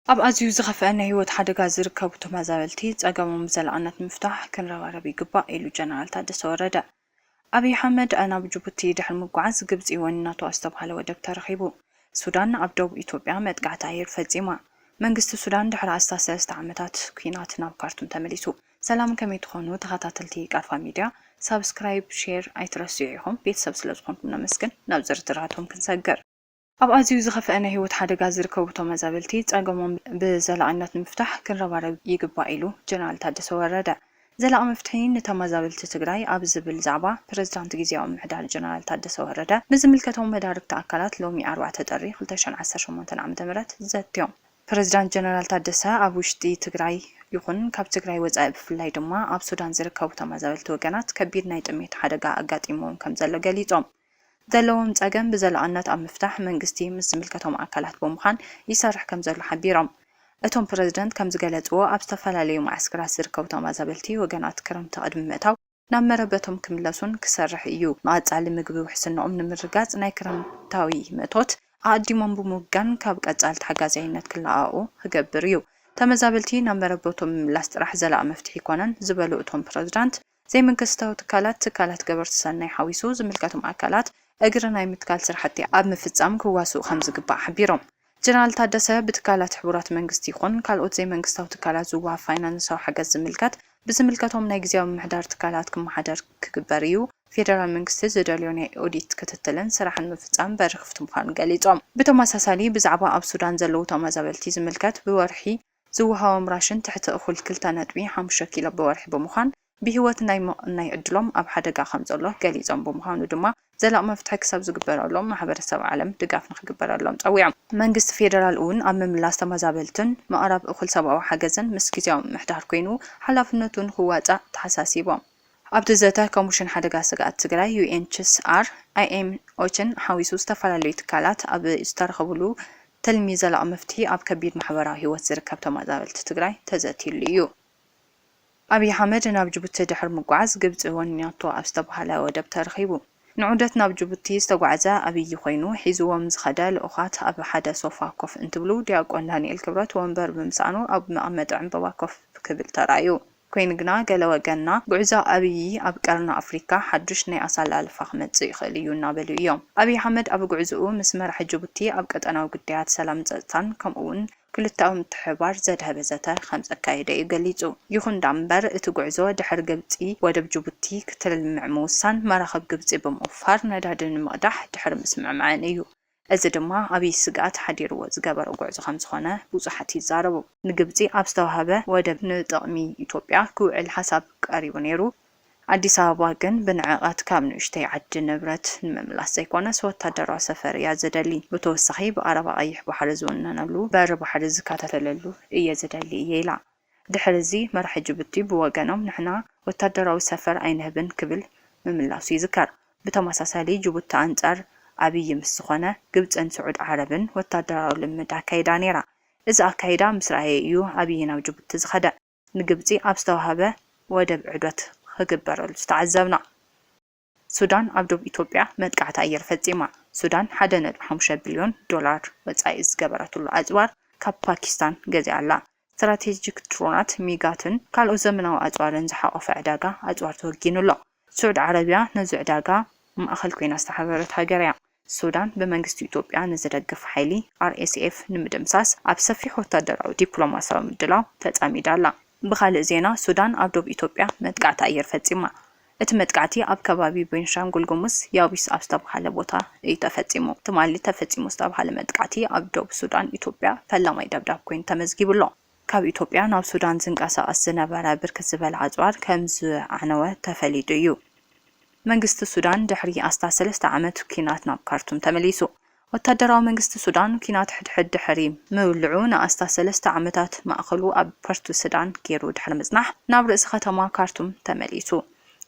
ኣብ ኣዝዩ ዝኸፍአነ ህይወት ሓደጋ ዝርከቡ ተመዛበልቲ ጸገሞም ዘለኣነት ምፍታሕ ክንረባረብ ይግባእ ኢሉ ጀነራል ታደሰ ወረደ። አብይ አሕመድ ናብ ጅቡቲ ድሕሪ ምጓዓዝ ግብፂ ወኒናቶ ዝተባሃለ ወደብ ተረኺቡ። ሱዳን ኣብ ደቡብ ኢትዮጵያ መጥቃዕቲ ኣየር ፈጺማ። መንግስቲ ሱዳን ድሕሪ 13 ዓመታት ኩናት ናብ ካርቱም ተመሊሱ። ሰላም ከመይ ትኾኑ ተኸታተልቲ ቃርፋ ሚድያ ሳብስክራይብ ሼር ኣይትረስዑ ኢኹም ቤተሰብ ስለ ዝኾንኩም ነመስግን። ናብ ዝርዝራቶም ክንሰግር። ኣብ ኣዝዩ ዝኸፍአነ ህይወት ሓደጋ ዝርከቡ ተመዛበልቲ ጸገሞም ብዘላቕነት ምፍታሕ ክንረባረብ ይግባእ ኢሉ ጀነራል ታደሰ ወረደ። ዘላቕ መፍትሒ ንተመዛበልቲ ትግራይ ኣብ ዝብል ዛዕባ ፕረዚዳንት ግዚያዊ ምምሕዳር ጀነራል ታደሰ ወረደ ንዝምልከቶም መዳርግቲ ኣካላት ሎሚ 4 ጥሪ 2018 ዓ.ም ዘትዮም። ፕረዚዳንት ጀነራል ታደሰ ኣብ ውሽጢ ትግራይ ይኹን ካብ ትግራይ ወጻኢ ብፍላይ ድማ ኣብ ሱዳን ዝርከቡ ተመዛበልቲ ወገናት ከቢድ ናይ ጥሜት ሓደጋ ኣጋጢሞም ከም ዘሎ ገሊጾም። ዘለዎም ጸገም ብዘላቕነት ኣብ ምፍታሕ መንግስቲ ምስ ዝምልከቶም ኣካላት ብምዃን ይሰርሕ ከም ዘሎ ሓቢሮም። እቶም ፕረዚደንት ከም ዝገለጽዎ ኣብ ዝተፈላለዩ ማዕስከራት ዝርከቡ ተመዛበልቲ ወገናት ክረምቲ ቅድሚ ምእታው ናብ መረበቶም ክምለሱን ክሰርሕ እዩ። ንቐጻሊ ምግቢ ውሕስንኦም ንምርጋጽ ናይ ክረምታዊ ምእቶት ኣቐዲሞም ብምውጋን ካብ ቀጻሊ ተሓጋዛይነት ክለኣኡ ክገብር እዩ። ተመዛበልቲ ናብ መረበቶም ምምላስ ጥራሕ ዘላቕ መፍትሒ ይኮነን ዝበሉ እቶም ፕረዚደንት ዘይመንግስታዊ ትካላት ገበርቲ ሰናይ ሓዊሱ ዝምልከቶም ኣካላት እግሪ ናይ ምትካል ስራሕቲ ኣብ ምፍጻም ክዋስኡ ከም ዝግባእ ሓቢሮም። ጀነራል ታደሰ ብትካላት ሕቡራት መንግስቲ ይኹን ካልኦት ዘይመንግስታዊ ትካላት ዝወሃብ ፋይናንሳዊ ሓገዝ ብዝምልከቶም ናይ ግዚያዊ ምምሕዳር ትካላት ክመሓደር ክግበር እዩ። ፌደራል መንግስቲ ዝደልዮ ናይ ኦዲት ክትትልን ስራሕን ምፍጻም በሪ ክፍቲ ምዃኑ ገሊጾም። ብተመሳሳሊ ብዛዕባ ኣብ ሱዳን ዘለዉ ተመዛበልቲ ዝምልከት ብወርሒ ዝወሃቦም ራሽን ትሕቲ እኹል 2.5 ኪሎ ብወርሒ ብምዃን ብህይወት ናይ ዕድሎም ኣብ ሓደጋ ከም ዘሎ ገሊጾም። ብምዃኑ ድማ ዘላቕ መፍትሒ ክሳብ ዝግበረሎም ማሕበረሰብ ዓለም ድጋፍ ንኽግበረሎም ጸዊዖም። መንግስቲ ፌደራል እውን ኣብ ምምላስ ተመዛበልትን ምቕራብ እኹል ሰብኣዊ ሓገዝን ምስ ግዚያዊ ምምሕዳር ኮይኑ ሓላፍነቱን ክዋጻእ ተሓሳሲቦም። ኣብቲ ዘተ ኮሚሽን ሓደጋ ስጋኣት ትግራይ UNHCR IMOችን ሓዊሱ ዝተፈላለዩ ትካላት ኣብ ዝተረኸብሉ ትልሚ ዘላቕ መፍትሒ ኣብ ከቢድ ማሕበራዊ ህይወት ዝርከብ ተመዛበልቲ ትግራይ ተዘቲሉ እዩ። አብይ አሕመድ ናብ ጅቡቲ ድሕሪ ምጓዓዝ ግብፂ ወኒናቶ ኣብ ዝተባሃለ ወደብ ተረኺቡ። ንዑደት ናብ ጅቡቲ ዝተጓዓዘ አብይ ኮይኑ ሒዝዎም ዝኸደ ልኡኻት ኣብ ሓደ ሶፋ ኮፍ እንትብሉ ዲያቆን ዳንኤል ክብረት ወንበር ብምሳኑ ኣብ መቐመጢ ዕምበባ ኮፍ ክብል ተራእዩ። ኮይኑ ግና ገለ ወገንና ጉዕዞ አብይ ኣብ ቀርኒ ኣፍሪካ ሓዱሽ ናይ ኣሰላልፋ ክመጽእ ይኽእል እዩ እናበሉ እዮም። አብይ አሕመድ ኣብ ጉዕዝኡ ምስ መራሒ ጅቡቲ ኣብ ቀጠናዊ ጉዳያት ሰላም ጸጥታን ከምኡውን ክልታዊ ምትሕብባር ዘድሃበ ዘተ ከም ዘካየደ እዩ ገሊጹ። ይኹን እምበር እቲ ጉዕዞ ድሕሪ ግብፂ ወደብ ጅቡቲ ክትልምዕ ምውሳን መራኸብ ግብፂ ብምቕፋር ነዳዲ ንምቕዳሕ ድሕሪ ምስምዕማዕን እዩ። እዚ ድማ ኣብይ ስጋኣት ሓዲርዎ ዝገበረ ጉዕዞ ከም ዝኾነ ብዙሓት ይዛረቡ። ንግብፂ ኣብ ዝተዋህበ ወደብ ንጥቕሚ ኢትዮጵያ ክውዕል ሓሳብ ቀሪቡ ነይሩ። ኣዲስ ኣበባ ግን ብንዕቐት ካብ ንእሽተይ ዓዲ ንብረት ንምምላስ ዘይኮነስ ወታደራዊ ሰፈር እያ ዝደሊ። ብተወሳኺ ብቐረባ ቀይሕ ባሕሪ ዝውነነሉ በሪ ባሕሪ ዝካተተለሉ እየ ዝደሊ እየ ኢላ። ድሕሪዚ መራሒ ጅቡቲ ብወገኖም ንሕና ወታደራዊ ሰፈር ኣይንህብን ክብል ምምላሱ ይዝከር። ብተመሳሳሊ ጅቡቲ ኣንጻር አብይ ምስ ዝኾነ ግብፅን ስዑድ ዓረብን ወታደራዊ ልምድ ኣካይዳ ነይራ። እዚ ኣካይዳ ምስ ረኣየ እዩ አብይ ናብ ጅቡቲ ዝኸደ። ንግብፂ ኣብ ዝተዋህበ ወደብ ዕዶት ክግበረሉ ዝተዓዘብና። ሱዳን ኣብ ደቡብ ኢትዮጵያ መጥቃዕቲ ኣየር ፈጺማ። ሱዳን 1.5 ቢልዮን ዶላር ወጻኢ ዝገበረትሉ ኣጽዋር ካብ ፓኪስታን ገዚኣ ኣላ። ስትራቴጂክ ድሮናት ሚጋትን ካልኦት ዘመናዊ ኣጽዋርን ዝሓቖፈ ዕዳጋ ኣጽዋር ተወጊኑሎ። ስዑድ ዓረብያ ነዚ ዕዳጋ ማእኸል ኮይና ዝተሓበረት ሃገር እያ። ሱዳን ብመንግስቲ ኢትዮጵያ ንዝደግፍ ሓይሊ RSF ንምድምሳስ ኣብ ሰፊሕ ወታደራዊ ዲፕሎማሲያዊ ምድላው ተጸሚዳ ኣላ። ብኻልእ ዜና ሱዳን ኣብ ደቡብ ኢትዮጵያ መጥቃዕቲ ኣየር ፈጺማ። እቲ መጥቃዕቲ ኣብ ከባቢ ቤንሻንጉል ጉሙዝ ያዊስ ኣብ ዝተባሃለ ቦታ እዩ ተፈጺሙ። ትማሊ ተፈጺሙ ዝተባሃለ መጥቃዕቲ ኣብ ደቡብ ሱዳን ኢትዮጵያ ፈላማይ ደብዳብ ኮይኑ ተመዝጊቡሎ። ካብ ኢትዮጵያ ናብ ሱዳን ዝንቀሳቐስ ዝነበረ ብርክት ዝበለ ኣጽዋር ከም ዝዓነወ ተፈሊጡ እዩ። መንግስቲ ሱዳን ድሕሪ 13 ዓመት ኩናት ናብ ካርቱም ተመሊሱ። ወታደራዊ መንግስቲ ሱዳን ኩናት ሕድሕድ ድሕሪ ምውልዑ ን13 ዓመታት ማእኸሉ ኣብ ፖርት ሱዳን ገይሩ ድሕሪ ምጽናሕ ናብ ርእሲ ከተማ ካርቱም ተመሊሱ።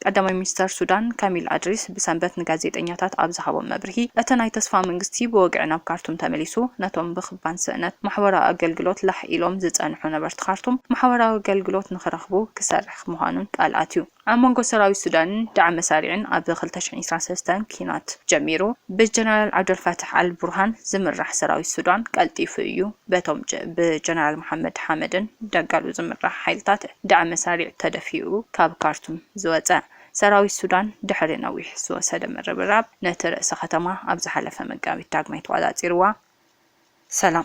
ቀዳማይ ሚኒስተር ሱዳን ካሚል አድሪስ ብሰንበት ንጋዜጠኛታት ኣብ ዝሃቦም መብርሂ እቲ ናይ ተስፋ መንግስቲ ብወግዒ ናብ ካርቱም ተመሊሱ ነቶም ብኽባን ስእነት ማሕበራዊ ኣገልግሎት ላሕ ኢሎም ዝጸንሑ ነበርቲ ካርቱም ማሕበራዊ ኣገልግሎት ንኽረኽቡ ክሰርሕ ምዃኑን ቃልኣት እዩ። أمونغو سراوي السودان دعم مسارعين أب 2023 كينات جميرو بالجنرال عبد الفتاح البرهان زمرح سراوي السودان قلتي فيو بتوم بجنرال محمد حامدن دقالو زمرح حيلتات دعم مسارع تدفيو كاب كارتوم زوزا سراوي السودان دحري نويح سوسد مربراب نتر سختما أبز حلفة مقابي تاقميت وعلى تيروا سلام